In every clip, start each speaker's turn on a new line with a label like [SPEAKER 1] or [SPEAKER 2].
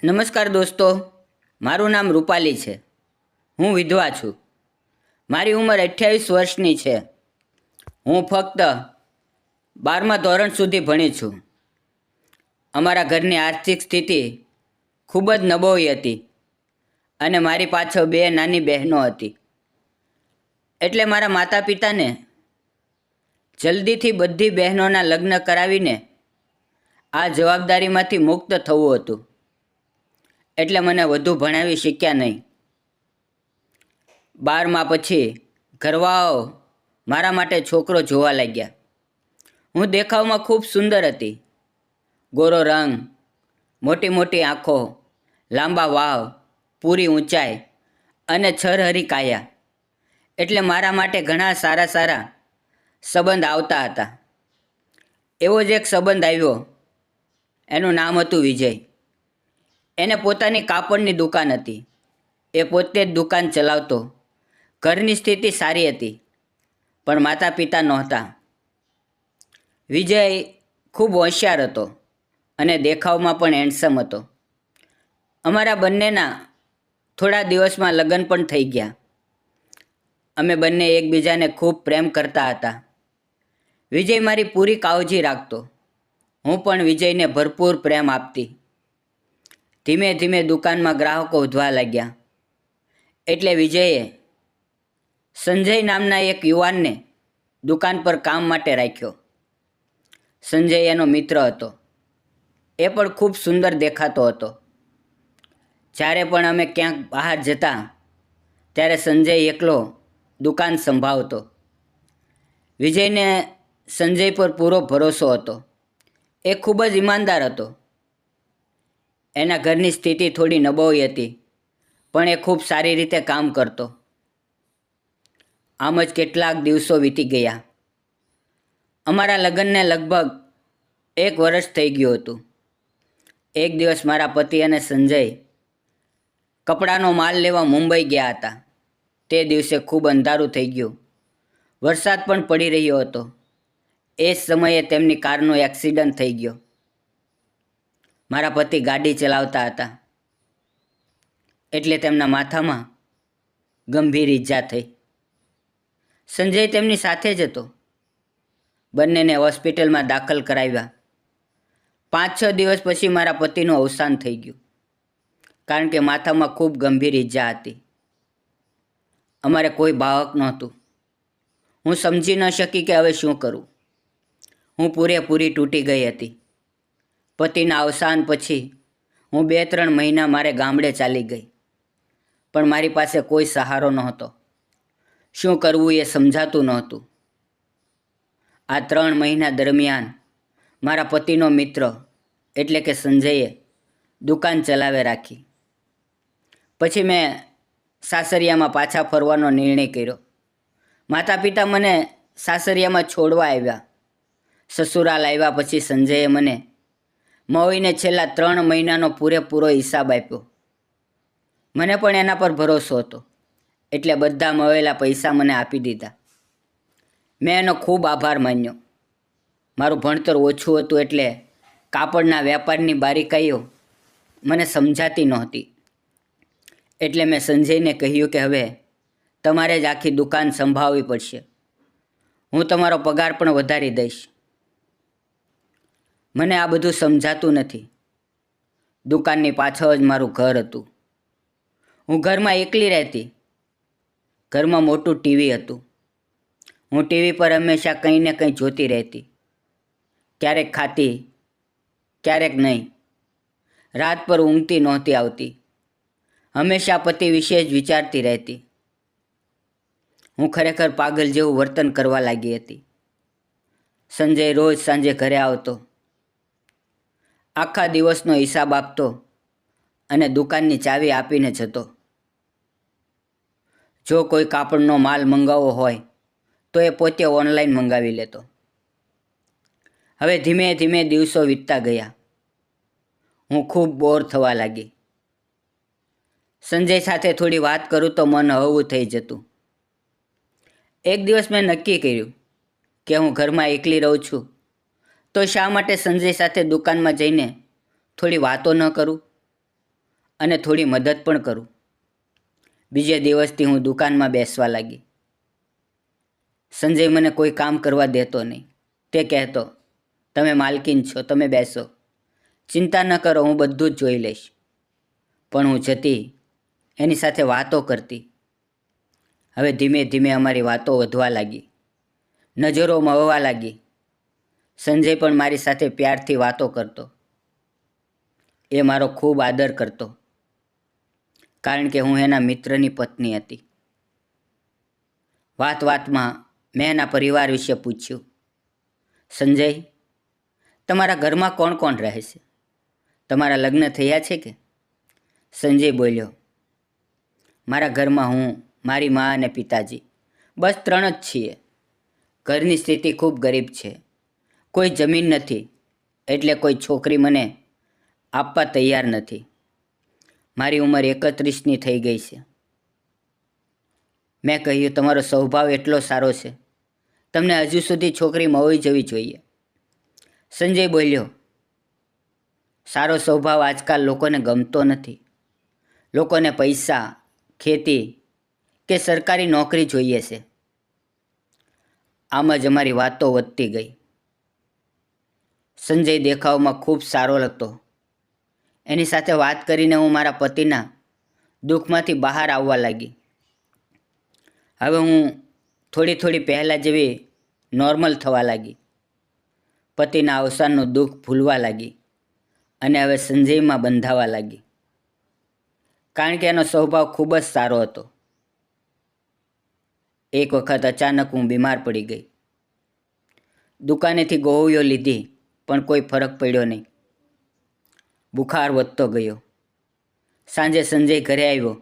[SPEAKER 1] નમસ્કાર દોસ્તો, મારું નામ રૂપાલી છે. હું વિધવા છું. મારી ઉંમર 28 વર્ષની છે. હું ફક્ત 12મા ધોરણ સુધી ભણી છું. અમારા ઘરની આર્થિક સ્થિતિ ખૂબ જ નબળી હતી અને મારી પાછળ 2 નાની બહેનો હતી. એટલે મારા માતા પિતાને જલ્દીથી બધી બહેનોના લગ્ન કરાવીને આ જવાબદારીમાંથી મુક્ત થવું હતું. એટલે મને વધુ ભણાવી શક્યા નહીં. 12મા પછી ઘરવાળાઓ મારા માટે છોકરો જોવા લાગ્યા. હું દેખાવમાં ખૂબ સુંદર હતી. ગોરો રંગ, મોટી મોટી આંખો, લાંબા વાળ, પૂરી ઊંચાઈ અને છરહરી કાયા. એટલે મારા માટે ઘણા સારા સંબંધ આવતા હતા. એવો જ એક સંબંધ આવ્યો. એનું નામ હતું વિજય. એને પોતાની કાપડની દુકાન હતી. એ પોતે જ દુકાન ચલાવતો. ઘરની સ્થિતિ સારી હતી, પણ માતા પિતા નહોતા. વિજય ખૂબ હોશિયાર હતો અને દેખાવમાં પણ હેન્ડસમ હતો. અમારા બંનેના થોડા દિવસમાં લગ્ન પણ થઈ ગયા. અમે બંને એકબીજાને ખૂબ પ્રેમ કરતા હતા. વિજય મારી પૂરી કાળજી રાખતો. હું પણ વિજયને ભરપૂર પ્રેમ આપતી. ધીમે ધીમે દુકાનમાં ગ્રાહકો વધવા લાગ્યા. એટલે વિજયે સંજય નામના એક યુવાનને દુકાન પર કામ માટે રાખ્યો. સંજય એનો મિત્ર હતો. એ પણ ખૂબ સુંદર દેખાતો હતો. જ્યારે પણ અમે ક્યાંક બહાર જતા ત્યારે સંજય એકલો દુકાન સંભાળતો. વિજયને સંજય પર પૂરો ભરોસો હતો. એ ખૂબ જ ઈમાનદાર હતો. એના ઘરની સ્થિતિ થોડી નબળી હતી, પણ એ ખૂબ સારી રીતે કામ કરતો. આમ જ કેટલાક દિવસો વીતી ગયા. અમારા લગ્નને લગભગ 1 વર્ષ થઈ ગયું હતું. એક દિવસ મારા પતિ અને સંજય કપડાનો માલ લેવા મુંબઈ ગયા હતા. તે દિવસે ખૂબ અંધારું થઈ ગયું. વરસાદ પણ પડી રહ્યો હતો. એ જ સમયે તેમની કારનો એક્સિડન્ટ થઈ ગયો. મારા પતિ ગાડી ચલાવતા હતા, એટલે તેમના માથામાં ગંભીર ઈજા થઈ. સંજય તેમની સાથે જ હતો. બંનેને હોસ્પિટલમાં દાખલ કરાવ્યા. 5-6 દિવસ પછી મારા પતિનું અવસાન થઈ ગયું, કારણ કે માથામાં ખૂબ ગંભીર ઈજા હતી. અમારે કોઈ બાળક નહોતું. હું સમજી ન શકી કે હવે શું કરું. હું પૂરેપૂરી તૂટી ગઈ હતી. પતિના અવસાન પછી હું 2-3 મહિના મારે ગામડે ચાલી ગઈ, પણ મારી પાસે કોઈ સહારો નહોતો. શું કરવું એ સમજાતું નહોતું. આ 3 મહિના દરમિયાન મારા પતિનો મિત્ર એટલે કે સંજયે દુકાન ચલાવે રાખી. પછી મેં સાસરિયામાં પાછા ફરવાનો નિર્ણય કર્યો. માતા પિતા મને સાસરિયામાં છોડવા આવ્યા. સસુરાલ આવ્યા પછી સંજયે મને મળીને છેલ્લા 3 મહિનાનો પૂરેપૂરો હિસાબ આપ્યો. મને પણ એના પર ભરોસો હતો, એટલે બધા મળેલા પૈસા મને આપી દીધા. મેં એનો ખૂબ આભાર માન્યો. મારું ભણતર ઓછું હતું, એટલે કાપડના વેપારની બારીકાઈઓ મને સમજાતી નહોતી. એટલે મેં સંજયને કહ્યું કે હવે તમારે જ આખી દુકાન સંભાળવી પડશે. હું તમારો પગાર પણ વધારી દઈશ. મને આ બધું સમજાતું નથી. દુકાનની પાછળ જ મારું ઘર હતું. હું ઘરમાં એકલી રહેતી. ઘરમાં મોટું ટીવી હતું. હું ટીવી પર હંમેશા કંઈ ને કંઈ જોતી રહેતી. ક્યારેક ખાતી, ક્યારેક નહીં. રાત પર ઊંઘતી નહોતી આવતી. હંમેશા પતિ વિશે જ વિચારતી રહેતી. હું ખરેખર પાગલ જેવું વર્તન કરવા લાગી હતી. સંજય રોજ સાંજે ઘરે આવતો, આખા દિવસનો હિસાબ આપતો અને દુકાનની ચાવી આપીને જતો. જો કોઈ કાપડનો માલ મંગાવવો હોય તો એ પોતે ઓનલાઈન મંગાવી લેતો. હવે ધીમે ધીમે દિવસો વીતતા ગયા. હું ખૂબ બોર થવા લાગી. સંજય સાથે થોડી વાત કરું તો મન હળવું થઈ જતું. એક દિવસ મેં નક્કી કર્યું કે હું ઘરમાં એકલી રહું છું, તો શા માટે સંજય સાથે દુકાનમાં જઈને થોડી વાતો ન કરું. અને થોડી મદદ પણ કરું. બીજે દિવસથી હું દુકાનમાં બેસવા લાગી. સંજય મને કોઈ કામ કરવા દેતો નહીં. તે કહેતો, તમે માલકીન છો, તમે બેસો, ચિંતા ન કરો, હું બધું જ જોઈ લઈશ. પણ હું જતી, એની સાથે વાતો કરતી. હવે ધીમે ધીમે અમારી વાતો વધવા લાગી, નજરો મળવા લાગી. સંજય પણ મારી સાથે પ્યારથી વાતો કરતો. એ મારો ખૂબ આદર કરતો, કારણ કે હું એના મિત્રની પત્ની હતી. વાત વાતમાં મેં એના પરિવાર વિશે પૂછ્યું. સંજય, તમારા ઘરમાં કોણ કોણ રહે છે? તમારા લગ્ન થયા છે કે? સંજય બોલ્યો, મારા ઘરમાં હું, મારી મા અને પિતાજી, બસ 3 જ છીએ. ઘરની સ્થિતિ ખૂબ ગરીબ છે. કોઈ જમીન નથી, એટલે કોઈ છોકરી મને આપવા તૈયાર નથી. મારી ઉંમર 31ની થઈ ગઈ છે. મેં કહ્યું, તમારો સ્વભાવ એટલો સારો છે, તમને હજુ સુધી છોકરી મળી જવી જોઈએ. સંજય બોલ્યો, સારો સ્વભાવ આજકાલ લોકોને ગમતો નથી. લોકોને પૈસા, ખેતી કે સરકારી નોકરી જોઈએ છે. આમ જ અમારી વાતો વધતી ગઈ. સંજય દેખાવમાં ખૂબ સારો લાગતો. એની સાથે વાત કરીને હું મારા પતિના દુઃખમાંથી બહાર આવવા લાગી. હવે હું થોડી પહેલાં જેવી નોર્મલ થવા લાગી. પતિના અવસાનનું દુઃખ ભૂલવા લાગી અને હવે સંજયમાં બંધાવા લાગી, કારણ કે એનો સ્વભાવ ખૂબ જ સારો હતો. એક વખત અચાનક હું બીમાર પડી ગઈ. દુકાનેથી ગોળીઓ લીધી, પણ કોઈ ફરક પડ્યો નહીં. બુખાર વધતો ગયો. સાંજે સંજય ઘરે આવ્યો.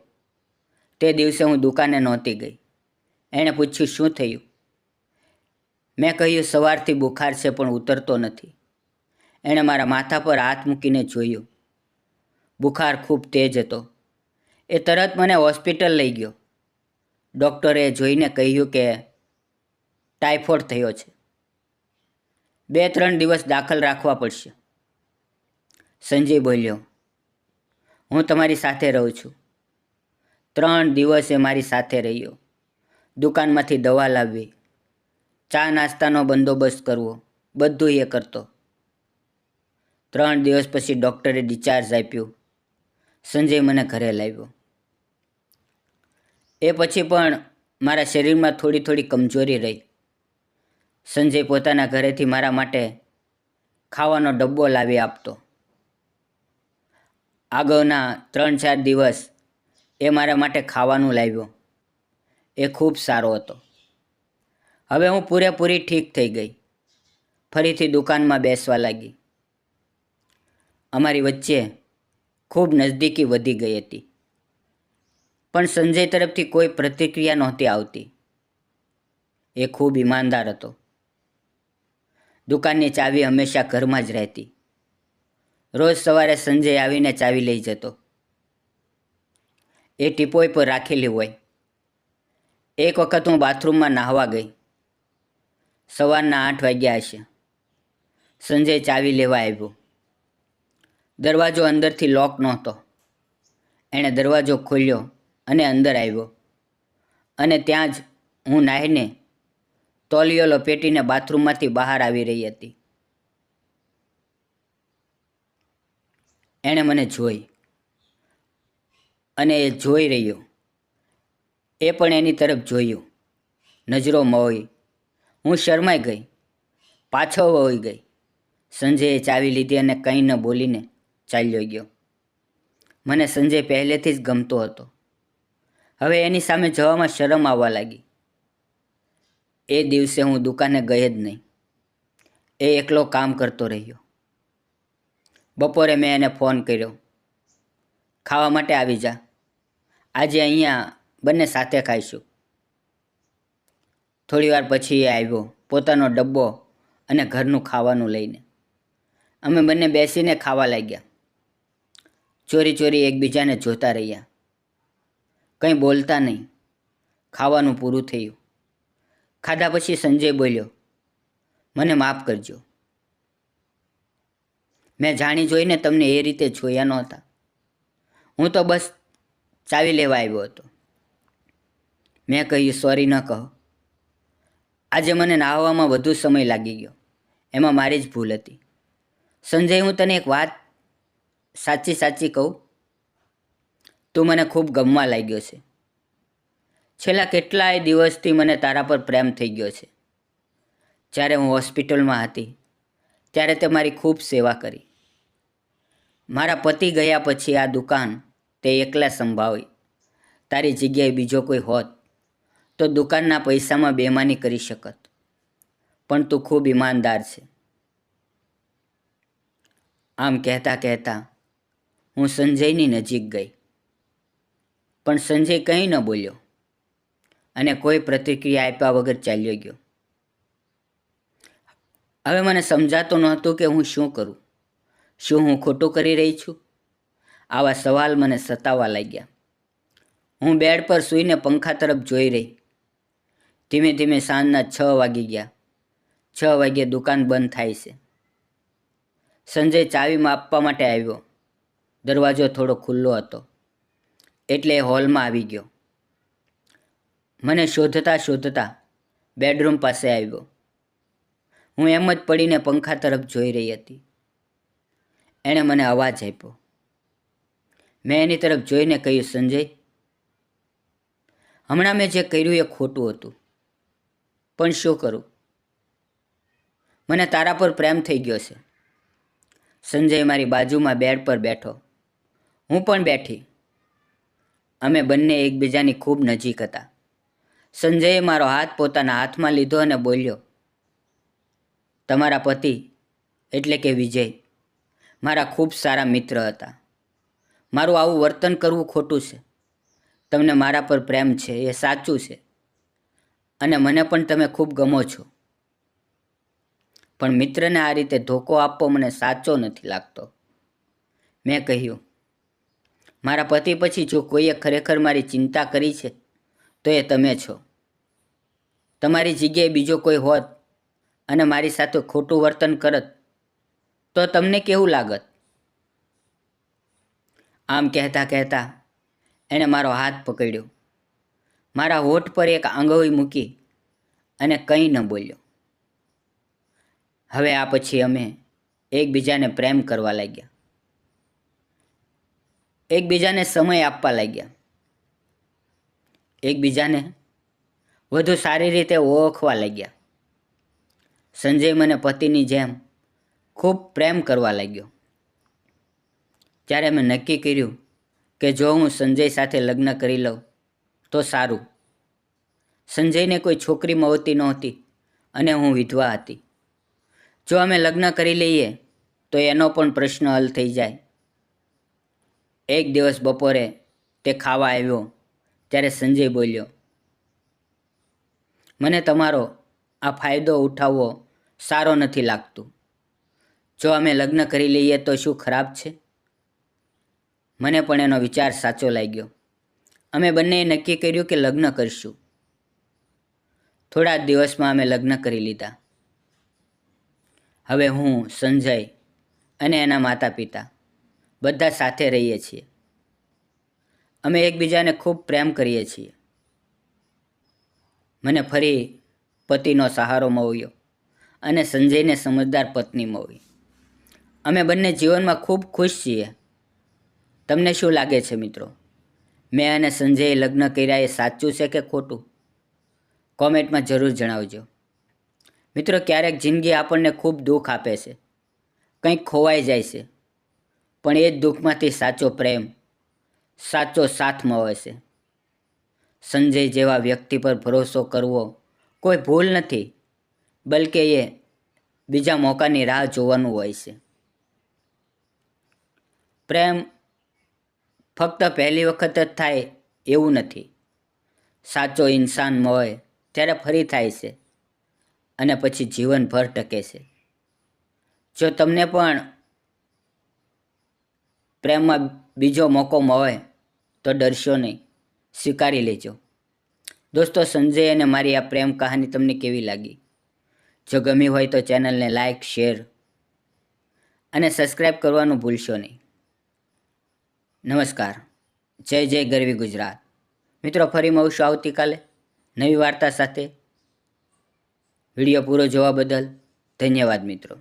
[SPEAKER 1] તે દિવસે હું દુકાને નહોતી ગઈ. એણે પૂછ્યું, શું થયું? મેં કહ્યું, સવારથી બુખાર છે પણ ઉતરતો નથી. એણે મારા માથા પર હાથ મૂકીને જોયું. બુખાર ખૂબ તેજ હતો. એ તરત મને હોસ્પિટલ લઈ ગયો. ડૉક્ટરે જોઈને કહ્યું કે ટાઇફોઇડ થયો છે. 2-3 દિવસ દાખલ રાખવા પડશે. સંજય બોલ્યો, હું તમારી સાથે રહું છું. 3 દિવસ એ મારી સાથે રહ્યો. દુકાનમાંથી દવા લાવવી, ચા નાસ્તાનો બંદોબસ્ત કરવો, બધું એ કરતો. 3 દિવસ પછી ડૉક્ટરે ડિસ્ચાર્જ આપ્યું. સંજય મને ઘરે લાવ્યો. એ પછી પણ મારા શરીરમાં થોડી કમજોરી રહી. સંજય પોતાના ઘરેથી મારા માટે ખાવાનો ડબ્બો લાવી આપતો. આગળના 3-4 દિવસ એ મારા માટે ખાવાનું લાવ્યો. એ ખૂબ સારો હતો. હવે હું પૂરેપૂરી ઠીક થઈ ગઈ. ફરીથી દુકાનમાં બેસવા લાગી. અમારી વચ્ચે ખૂબ નજદીકી વધી ગઈ હતી, પણ સંજય તરફથી કોઈ પ્રતિક્રિયા નહોતી આવતી. એ ખૂબ ઈમાનદાર હતો. દુકાનની ચાવી હંમેશા ઘરમાં જ રહેતી. રોજ સવારે સંજય આવીને ચાવી લઈ જતો. એ ટીપોય પર રાખેલી હોય. એક વખત હું બાથરૂમમાં નાહવા ગઈ. સવારના 8 વાગ્યા હશે. સંજય ચાવી લેવા આવ્યો. દરવાજો અંદરથી લોક નહોતો. એણે દરવાજો ખોલ્યો અને અંદર આવ્યો, અને ત્યાં જ હું નાહીને તોલિયો લપેટીને બાથરૂમમાંથી બહાર આવી રહી હતી. એણે મને જોઈ અને એ જોઈ રહ્યો. એ પણ એની તરફ જોયું. નજરો મળી. હું શરમાઈ ગઈ, પાછો વળી ગઈ. સંજયે ચાવી લીધી અને કંઈ ન બોલીને ચાલ્યો ગયો. મને સંજય પહેલેથી જ ગમતો હતો. હવે એની સામે જવામાં શરમ આવવા લાગી. એ દિવસે હું દુકાને ગઈ જ નહીં. એ એકલો કામ કરતો રહ્યો. બપોરે મેં એને ફોન કર્યો, ખાવા માટે આવી જા, આજે અહીંયા બંને સાથે ખાઈશું. થોડીવાર પછી એ આવ્યો, પોતાનો ડબ્બો અને ઘરનું ખાવાનું લઈને. અમે બંને બેસીને ખાવા લાગ્યા. ચોરી એકબીજાને જોતા રહ્યા. કંઈ બોલતા નહીં. ખાવાનું પૂરું થયું. ખાધા પછી સંજય બોલ્યો, મને માફ કરજો. મેં જાણી જોઈને તમને એ રીતે જોયા નહોતા. હું તો બસ ચાવી લેવા આવ્યો હતો. મેં કહ્યું, સોરી ન કહો. આજે મને નાહવામાં વધુ સમય લાગી ગયો. એમાં મારી જ ભૂલ હતી. સંજય, હું તને એક વાત સાચી કહું. તું મને ખૂબ ગમવા લાગ્યો છે. છેલ્લા કેટલાય દિવસથી મને તારા પર પ્રેમ થઈ ગયો છે. જ્યારે હું હોસ્પિટલમાં હતી ત્યારે તે મારી ખૂબ સેવા કરી. મારા પતિ ગયા પછી આ દુકાન તે એકલા સંભાળી. તારી જગ્યાએ બીજો કોઈ હોત તો દુકાનના પૈસામાં બેમાની કરી શકત. પણ તું ખૂબ ઈમાનદાર છે. આમ કહેતા કહેતા હું સંજયની નજીક ગઈ. પણ સંજય કંઈ ન બોલ્યો અને કોઈ પ્રતિક્રિયા આપ્યા વગર ચાલ્યો ગયો. હવે મને સમજાતું નહોતું કે હું શું કરું. શું હું ખોટું કરી રહી છું? આવા સવાલ મને સતાવવા લાગ્યા. હું બેડ પર સૂઈને પંખા તરફ જોઈ રહી. ધીમે ધીમે સાંજના 6 વાગી ગયા. 6 વાગ્યે દુકાન બંધ થાય છે. સંજય ચાવી આપવા માટે આવ્યો. દરવાજો થોડો ખુલ્લો હતો એટલે એ હોલમાં આવી ગયો. મને શોધતા શોધતા બેડરૂમ પાસે આવ્યો. હું એમ જ પડીને પંખા તરફ જોઈ રહી હતી. એણે મને અવાજ આપ્યો. મેં એની તરફ જોઈને કહ્યું, સંજય, હમણાં મેં જે કર્યું એ ખોટું હતું. પણ શું કરું? મને તારા પર પ્રેમ થઈ ગયો છે. સંજય મારી બાજુમાં બેડ પર બેઠો. હું પણ બેઠી. અમે બંને એકબીજાની ખૂબ નજીક હતા. સંજયે મારો હાથ પોતાના હાથમાં લીધો અને બોલ્યો, તમારા પતિ એટલે કે વિજય મારા ખૂબ સારા મિત્ર હતા. મારું આવું વર્તન કરવું ખોટું છે. તમને મારા પર પ્રેમ છે એ સાચું છે અને મને પણ તમે ખૂબ ગમો છો. પણ મિત્રને આ રીતે ધોકો આપવો મને સાચો નથી લાગતો. મેં કહ્યું, મારા પતિ પછી જો કોઈએ ખરેખર મારી ચિંતા કરી છે તો એ તમે છો. તમારી જગ્યાએ બીજો કોઈ હોત અને મારી સાથે ખોટું વર્તન કરત તો તમને કેવું લાગત? આમ કહેતા કહેતા એણે મારો હાથ પકડ્યો. મારા હોઠ પર એક આંગળી મૂકી અને કંઈ ન બોલ્યો. હવે આ પછી અમે એકબીજાને પ્રેમ કરવા લાગ્યા. એકબીજાને સમય આપવા લાગ્યા. એકબીજાને વધુ સારી રીતે ઓળખવા લાગ્યા. સંજય મને પતિની જેમ ખૂબ પ્રેમ કરવા લાગ્યો. ત્યારે મેં નક્કી કર્યું કે જો હું સંજય સાથે લગ્ન કરી લઉં તો સારું. સંજયને કોઈ છોકરી મળતી નહોતી અને હું વિધવા હતી. જો અમે લગ્ન કરી લઈએ તો એનો પણ પ્રશ્ન હલ થઈ જાય. એક દિવસ બપોરે તે ખાવા આવ્યો ત્યારે સંજય બોલ્યો, મને તમારો આ ફાયદો ઉઠાવવો સારો નથી લાગતું. જો અમે લગ્ન કરી લઈએ તો શું ખરાબ છે? મને પણ એનો વિચાર સાચો લાગ્યો. અમે બંનેએ નક્કી કર્યું કે લગ્ન કરીશું. થોડા જ દિવસમાં અમે લગ્ન કરી લીધા. હવે હું, સંજય અને એના માતા પિતા બધા સાથે રહીએ છીએ. અમે એકબીજાને ખૂબ પ્રેમ કરીએ છીએ. મને ફરી પતિનો સહારો મળ્યો અને સંજયને સમજદાર પત્ની મળી. અમે બંને જીવનમાં ખૂબ ખુશ છીએ. તમને શું લાગે છે મિત્રો? મેં અને સંજયે લગ્ન કર્યા એ સાચું છે કે ખોટું? કોમેન્ટમાં જરૂર જણાવજો. મિત્રો, ક્યારેક જિંદગી આપણને ખૂબ દુઃખ આપે છે. કંઈક ખોવાઈ જાય છે. પણ એ જ દુઃખમાંથી સાચો પ્રેમ, સાચો સાથ મળે છે. સંજય જેવા વ્યક્તિ પર ભરોસો કરવો કોઈ ભૂલ નથી, બલકે એ બીજા મોકાની રાહ જોવાનું હોય છે. પ્રેમ ફક્ત પહેલી વખત જ થાય એવું નથી. સાચો ઇન્સાન મળે ત્યારે ફરી થાય છે અને પછી જીવનભર ટકે છે. જો તમને પણ પ્રેમમાં બીજો મોકો મળે તો ડરશો નહીં, સ્વીકારી લેજો. દોસ્તો, સંજય અને મારી આ પ્રેમ કહાની તમને કેવી લાગી? જો ગમી હોય તો ચેનલને લાઇક, શેર અને સબસ્ક્રાઈબ કરવાનું ભૂલશો નહીં. નમસ્કાર. જય જય ગરવી ગુજરાત. મિત્રો, ફરી મળશું આવતીકાલે નવી વાર્તા સાથે. વિડીયો પૂરો જોવા બદલ ધન્યવાદ મિત્રો.